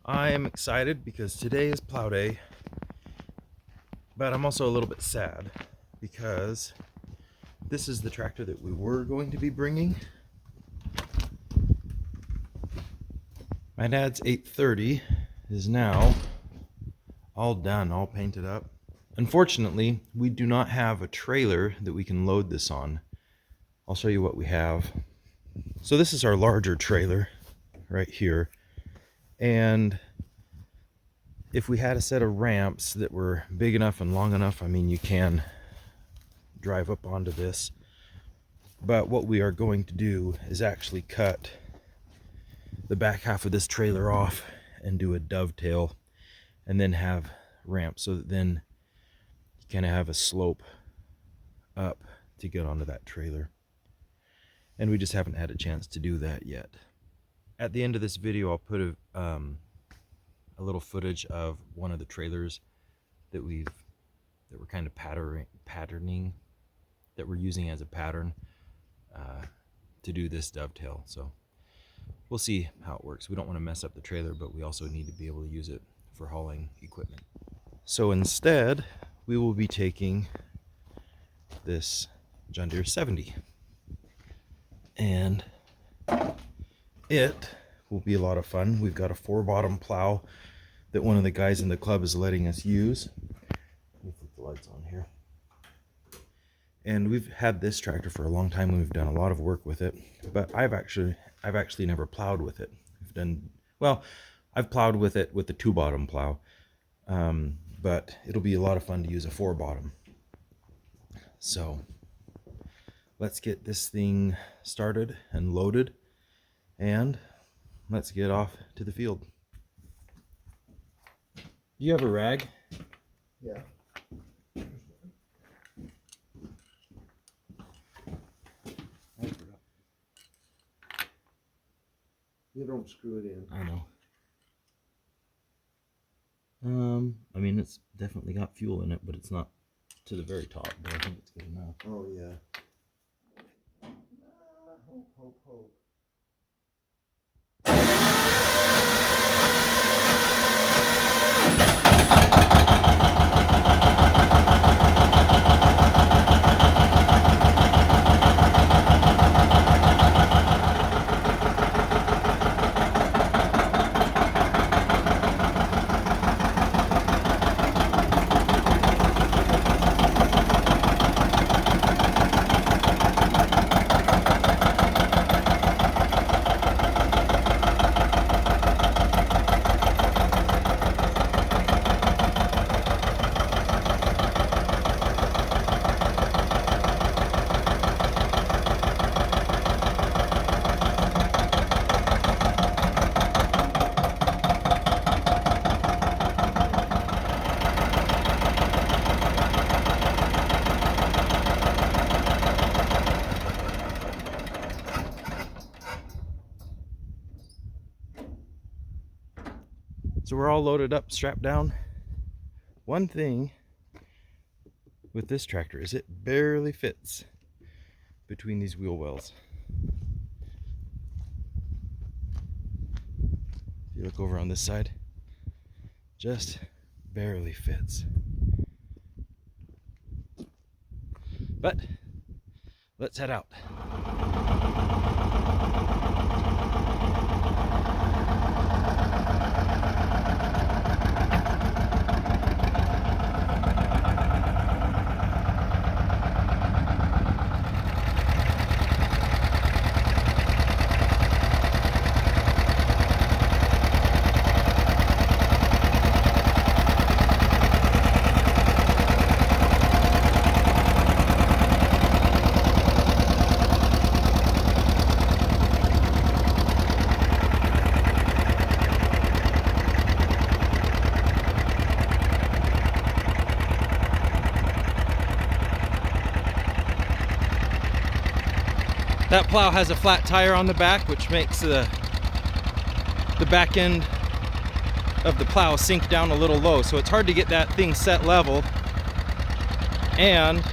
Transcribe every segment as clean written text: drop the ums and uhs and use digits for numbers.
I am excited because today is plow day, but I'm also a little bit sad because this is the tractor that we were going to be bringing. My dad's 830 is now all done, all painted up. Unfortunately, we do not have a trailer that we can load this on. I'll show you what we have. So this is our larger trailer right here. And if we had a set of ramps that were big enough and long enough, I mean, you can drive up onto this. But what we are going to do is actually cut the back half of this trailer off and do a dovetail and then have ramps so that then you kind of have a slope up to get onto that trailer. And we just haven't had a chance to do that yet. At the end of this video, I'll put a little footage of one of the trailers that we're kind of patterning, that we're using as a pattern to do this dovetail. So we'll see how it works. We don't want to mess up the trailer, but we also need to be able to use it for hauling equipment. So instead, we will be taking this John Deere 70. And it will be a lot of fun. We've got a 4-bottom plow that one of the guys in the club is letting us use. Let me put the lights on here. And we've had this tractor for a long time and we've done a lot of work with it, but I've actually never plowed with it. I've plowed with it with the 2-bottom plow, but it'll be a lot of fun to use a 4-bottom. So let's get this thing started and loaded, and let's get off to the field. Do you have a rag? Yeah. You don't screw it in. I know. I mean, it's definitely got fuel in it, but it's not to the very top, but I think it's good enough. Oh, yeah. Hope. So we're all loaded up, strapped down. One thing with this tractor is it barely fits between these wheel wells. If you look over on this side, just barely fits. But let's head out. That plow has a flat tire on the back, which makes the back end of the plow sink down a little low. So it's hard to get that thing set level. And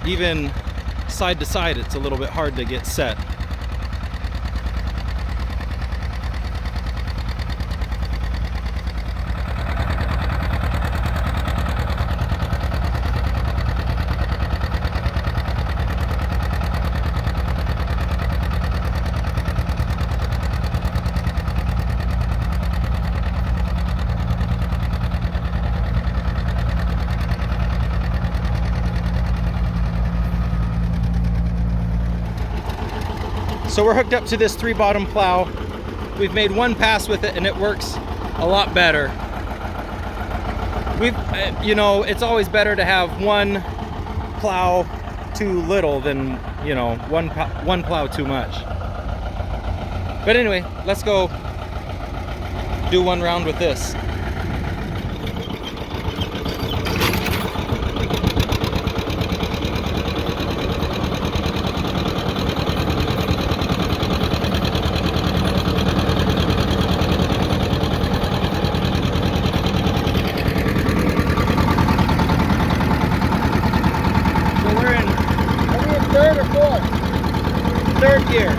even side to side, it's a little bit hard to get set. So we're hooked up to this 3-bottom plow. We've made one pass with it and it works a lot better. You know, it's always better to have one plow too little than, you know, one plow too much. But anyway, let's go do one round with this. Third or fourth? Third gear.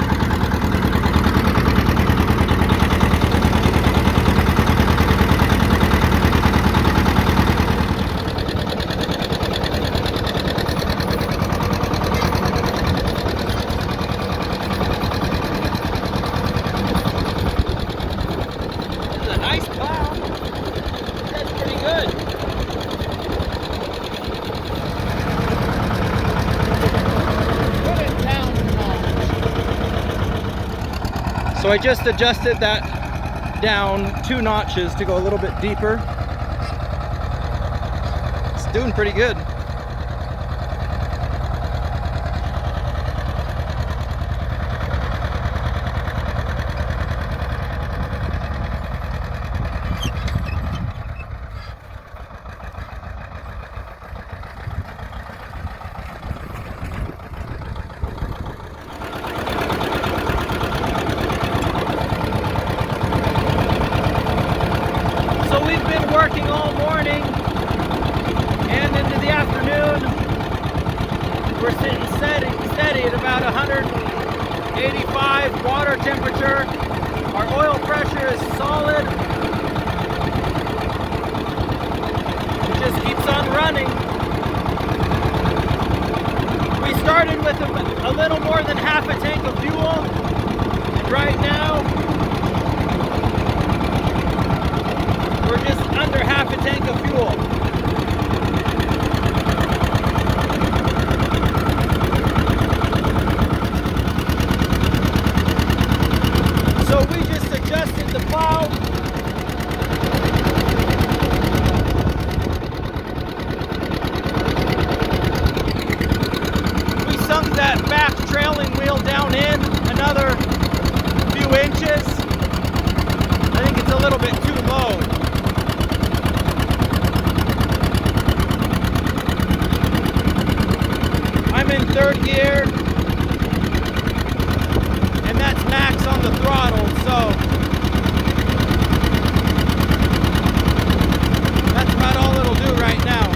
This is a nice plow. That's pretty good. So I just adjusted that down 2 notches to go a little bit deeper. It's doing pretty good. Working all morning and into the afternoon. We're sitting steady at about 185 water temperature. Our oil pressure is solid. It just keeps on running. We started with a little more than half a tank of fuel, and right now we're just under half a tank of fuel. So we just adjusted the plow. We sunk that back trailing wheel down in another few inches. I think it's a little bit too low. I'm in third gear, and that's max on the throttle, so that's about all it'll do right now.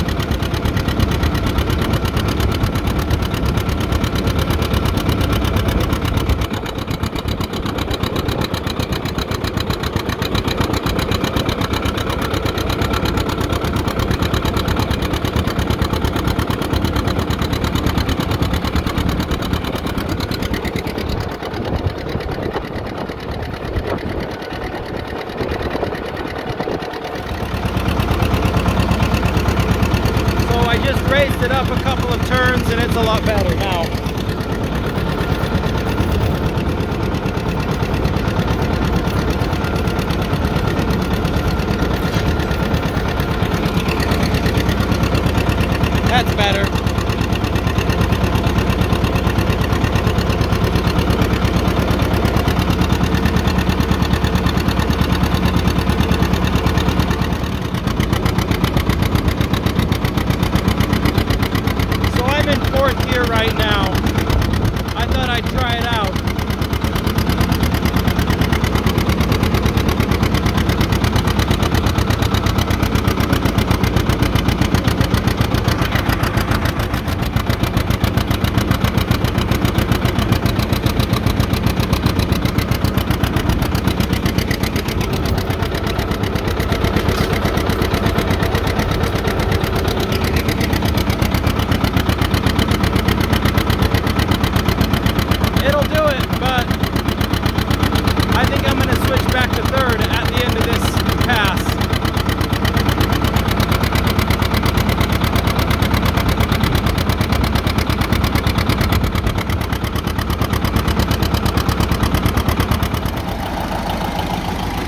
Raised it up a couple of turns and it's a lot better now. That's better. Fourth gear right now.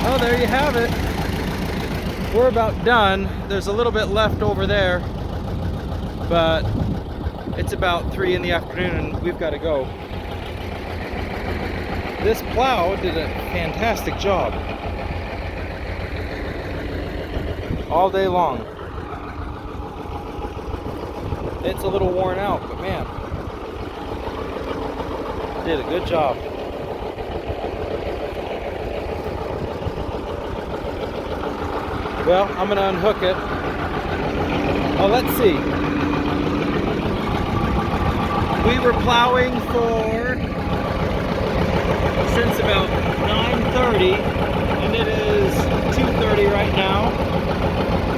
Oh, there you have it. We're about done. There's a little bit left over there, but it's about 3 in the afternoon and we've got to go. This plow did a fantastic job all day long. It's a little worn out, but man, did a good job. Well, I'm gonna unhook it. Oh, let's see. We were plowing since about 9:30, and it is 2:30 right now.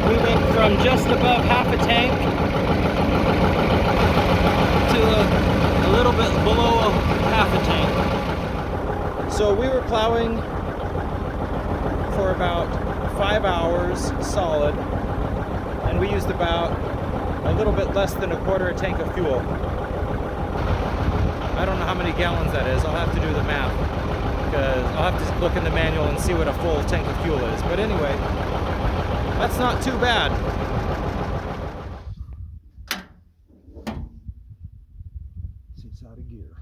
We went from just above half a tank to a little bit below half a tank. So we were plowing for about 5 hours solid, and we used about a little bit less than a quarter a tank of fuel. I don't know how many gallons that is. I'll have to do the math, because I'll have to look in the manual and see what a full tank of fuel is. But anyway, that's not too bad. It's out of gear.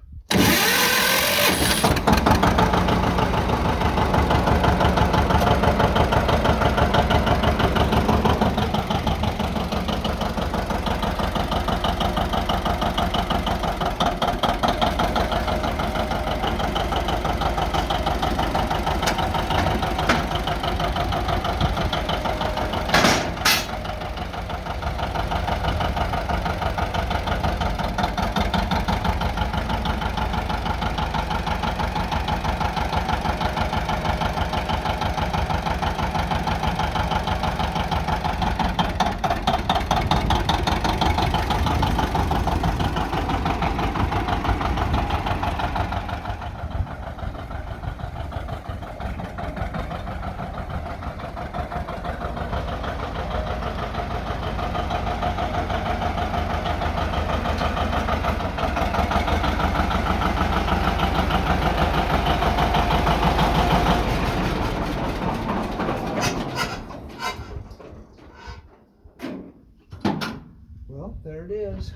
Well, there it is.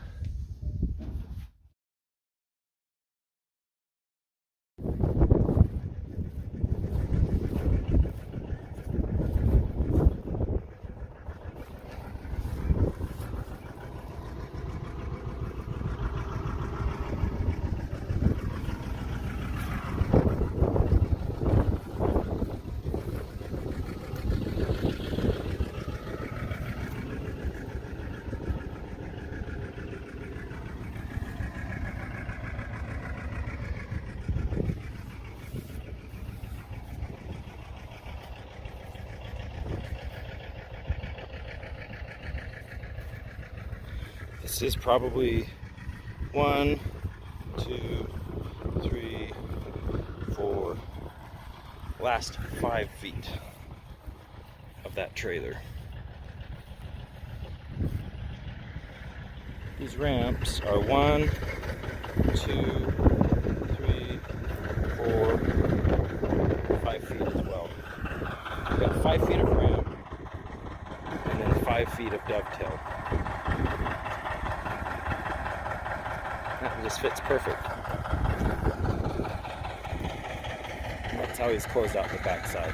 This is probably 1, 2, 3, 4, last 5 feet of that trailer. These ramps are 1, 2, 3, 4, 5 feet as well. We've got 5 feet of ramp and then 5 feet of dovetail. That just fits perfect. And that's how he's closed out the backside.